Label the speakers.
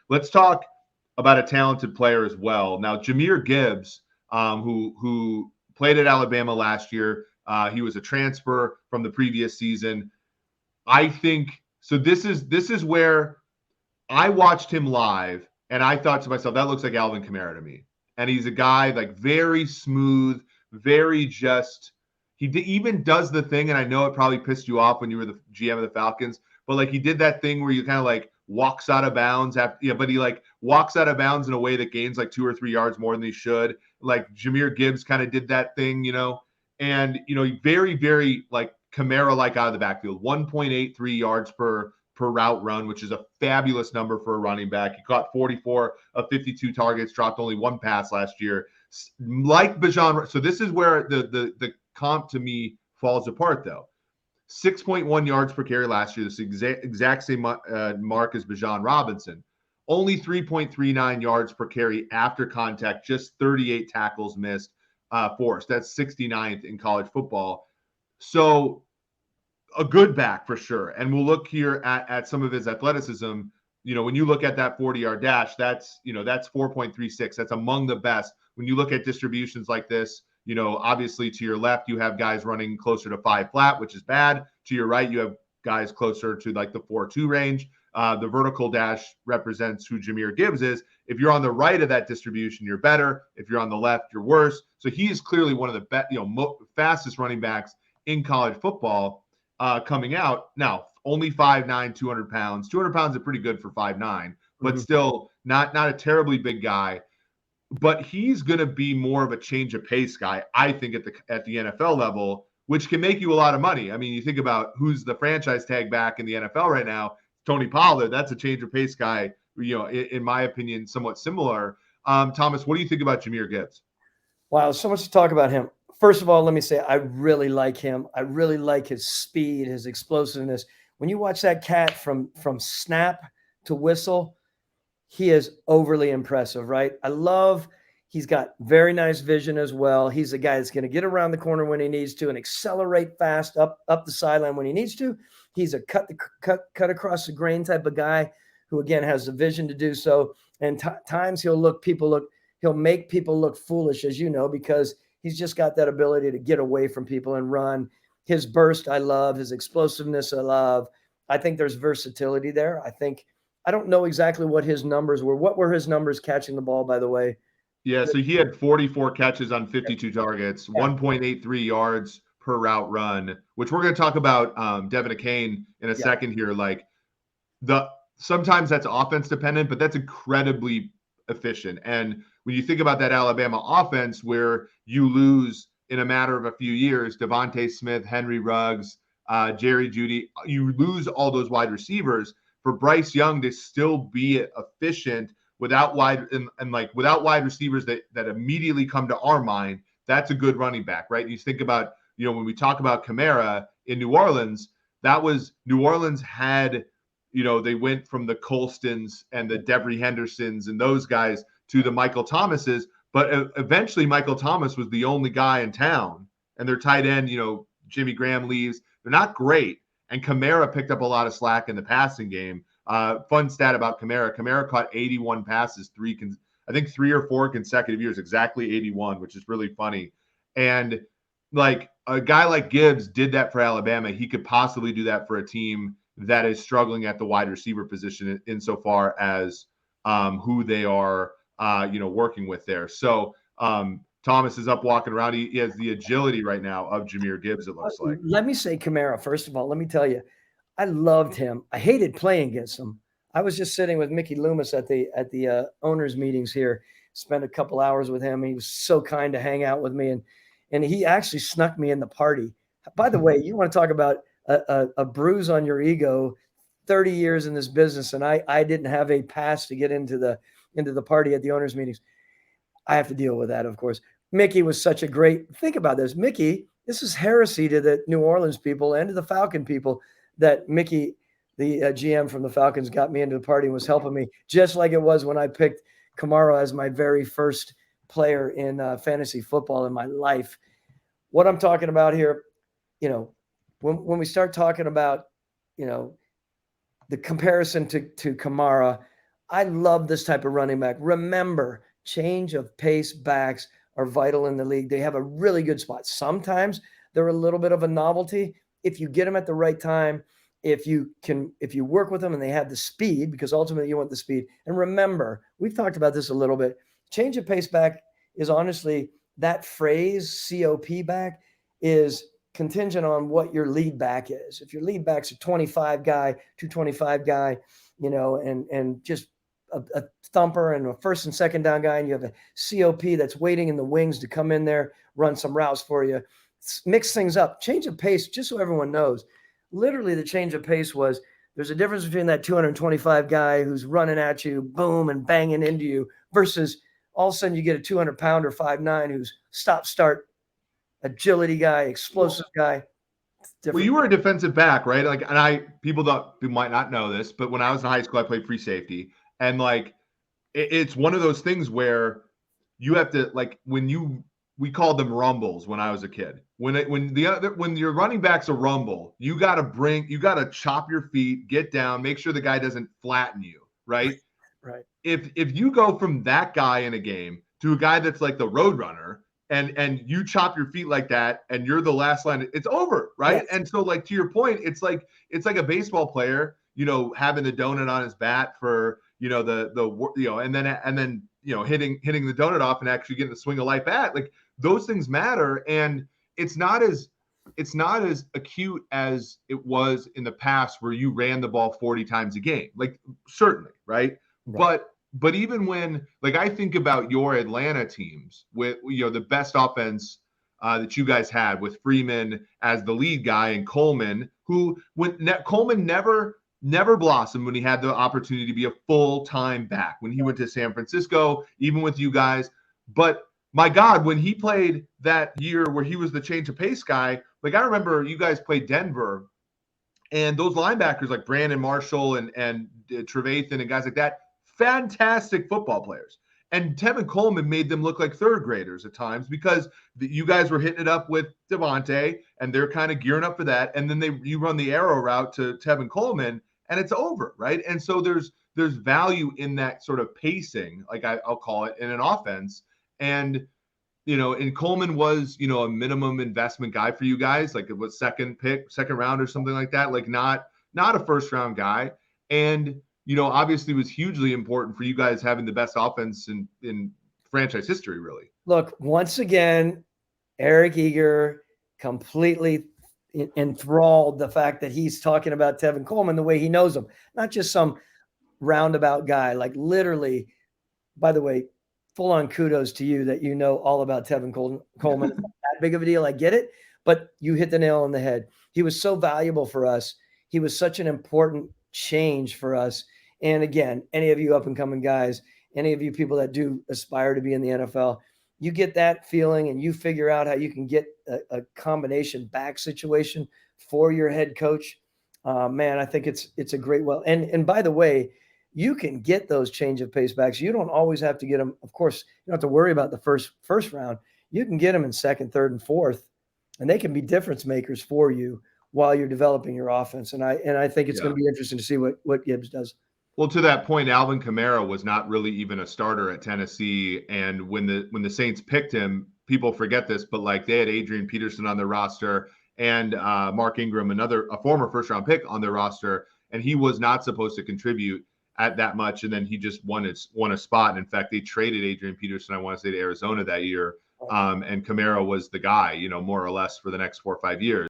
Speaker 1: let's talk about a talented player as well. Now, Jahmyr Gibbs, who played at Alabama last year, he was a transfer from the previous season. I think so. This is where I watched him live, and I thought to myself, that looks like Alvin Kamara to me. And he's a guy like very smooth, very just. Even does the thing, and I know it probably pissed you off when you were the GM of the Falcons, but like he did that thing where you kind of like walks out of bounds after, but he like walks out of bounds in a way that gains like 2 or 3 yards more than he should. Like Jahmyr Gibbs kind of did that thing, and very, very like Kamara like out of the backfield, 1.83 yards per route run, which is a fabulous number for a running back. He caught 44 of 52 targets, dropped only 1 pass last year. Like Bijan, so this is where the comp to me falls apart though. 6.1 yards per carry last year, this exact same mark as Bijan Robinson. Only 3.39 yards per carry after contact, just 38 tackles missed forced. That's 69th in college football. So a good back for sure. And we'll look here at some of his athleticism. When you look at that 40-yard dash, that's 4.36. That's among the best. When you look at distributions like this, obviously to your left, you have guys running closer to 5 flat, which is bad. To your right, you have guys closer to like the 4.2 range. The vertical dash represents who Jahmyr Gibbs is. If you're on the right of that distribution, you're better. If you're on the left, you're worse. So he is clearly one of the fastest running backs in college football coming out. Now, only 5'9", 200 pounds. 200 pounds is pretty good for 5'9", but still not a terribly big guy. But he's going to be more of a change of pace guy, I think, at the NFL level, which can make you a lot of money. I mean, you think about who's the franchise tag back in the NFL right now, Tony Pollard. That's a change of pace guy, in my opinion, somewhat similar. Thomas, what do you think about Jahmyr Gibbs?
Speaker 2: Wow, so much to talk about him. First of all, let me say I really like him. I really like his speed, his explosiveness. When you watch that cat from snap to whistle, he is overly impressive, right? He's got very nice vision as well. He's a guy that's going to get around the corner when he needs to and accelerate fast up the sideline when he needs to. He's a cut across the grain type of guy who, again, has the vision to do so. And times he'll make people look foolish, as you know, because he's just got that ability to get away from people and run. His burst, I love. His explosiveness, I love. I think there's versatility there. I don't know exactly what his numbers were. What were his numbers catching the ball, by the way?
Speaker 1: Yeah, so he had 44 catches on 52 targets, 1.83 yards per route run, which we're going to talk about Devin Akane in a second here. Like sometimes that's offense dependent, but that's incredibly efficient. And when you think about that Alabama offense where you lose in a matter of a few years, Devontae Smith, Henry Ruggs, Jerry Jeudy, you lose all those wide receivers. For Bryce Young to still be efficient without wide receivers that immediately come to our mind, that's a good running back, right? You think about, when we talk about Kamara in New Orleans, New Orleans had, they went from the Colstons and the Devery Hendersons and those guys to the Michael Thomases, but eventually Michael Thomas was the only guy in town, and their tight end, Jimmy Graham leaves. They're not great. And Kamara picked up a lot of slack in the passing game. Fun stat about Kamara. Kamara caught 81 passes, 3 or 4 consecutive years, exactly 81, which is really funny. And like a guy like Gibbs did that for Alabama. He could possibly do that for a team that is struggling at the wide receiver position insofar as who they are, working with there. So Thomas is up walking around. He has the agility right now of Jahmyr Gibbs, it looks like.
Speaker 2: Let me say Kamara, first of all. Let me tell you, I loved him. I hated playing against him. I was just sitting with Mickey Loomis at the owners' meetings here, spent a couple hours with him. He was so kind to hang out with me, and he actually snuck me in the party. By the way, you want to talk about a bruise on your ego, 30 years in this business, and I didn't have a pass to get into the party at the owners' meetings. I have to deal with that, of course. Mickey was such a great – think about this. Mickey, this is heresy to the New Orleans people and to the Falcon people that Mickey, the GM from the Falcons, got me into the party and was helping me, just like it was when I picked Kamara as my very first player in fantasy football in my life. What I'm talking about here, when we start talking about, the comparison to Kamara, I love this type of running back. Remember, change of pace backs are vital in the league. They have a really good spot. Sometimes they're a little bit of a novelty. If you get them at the right time, if you work with them and they have the speed, because ultimately you want the speed. And remember, we've talked about this a little bit. Change of pace back is honestly that phrase, COP back, is contingent on what your lead back is. If your lead back's a 25 guy, 225 guy, and just a thumper and a first and second down guy, and you have a COP that's waiting in the wings to come in there, run some routes for you, mix things up. Change of pace, just so everyone knows, literally the change of pace was there's a difference between that 225 guy who's running at you, boom, and banging into you, versus all of a sudden you get a 200-pounder 5'9" who's stop-start agility guy, explosive guy.
Speaker 1: Well, you were a defensive back, right? Like, and people might not know this, but when I was in high school, I played free safety, and like, it's one of those things where you have to, like, we called them rumbles when I was a kid. When your running back's a rumble, you got to chop your feet, get down, make sure the guy doesn't flatten you, right?
Speaker 2: Right.
Speaker 1: If you go from that guy in a game to a guy that's like the road runner, and you chop your feet like that, and you're the last line, it's over, right?
Speaker 2: Yes.
Speaker 1: And so, like, to your point, it's like a baseball player, having the donut on his bat for and then hitting the donut off and actually getting the swing of life at, like, those things matter. And it's not as acute as it was in the past where you ran the ball 40 times a game, like, certainly, right? But even when, like, I think about your Atlanta teams with, the best offense that you guys had with Freeman as the lead guy, and Coleman, Coleman never blossomed when he had the opportunity to be a full-time back when he went to San Francisco, even with you guys. But my God, when he played that year where he was the change of pace guy, like, I remember you guys played Denver, and those linebackers like Brandon Marshall and Trevathan and guys like that, fantastic football players. And Tevin Coleman made them look like third graders at times, because you guys were hitting it up with Devontae, and they're kind of gearing up for that. And then you run the arrow route to Tevin Coleman, and it's over, right? And so there's value in that sort of pacing, like I'll call it, in an offense. And and Coleman was, a minimum investment guy for you guys, like it was second round or something like that, like not a first round guy. And obviously was hugely important for you guys having the best offense in franchise history, really.
Speaker 2: Look, once again, Eric Eager completely enthralled the fact that he's talking about Tevin Coleman the way he knows him, not just some roundabout guy. Like, literally, by the way, full on kudos to you that you know all about Tevin Coleman. It's not that big of a deal, I get it, but you hit the nail on the head. He was so valuable for us. He was such an important change for us. And again, any of you up and coming guys, any of you people that do aspire to be in the NFL, you get that feeling and you figure out how you can get a combination back situation for your head coach. Man, I think it's a great and by the way, you can get those change of pace backs. You don't always have to get them. Of course, you don't have to worry about the first round. You can get them in second, third, and fourth, and they can be difference makers for you while you're developing your offense. And I think it's going to be interesting to see what Gibbs does.
Speaker 1: Well, to that point, Alvin Kamara was not really even a starter at Tennessee, and when the Saints picked him, people forget this, but like, they had Adrian Peterson on their roster and Mark Ingram, a former first-round pick, on their roster, and he was not supposed to contribute at that much, and then he just won a spot. And in fact, they traded Adrian Peterson, I want to say, to Arizona that year, and Kamara was the guy, more or less, for the next 4 or 5 years.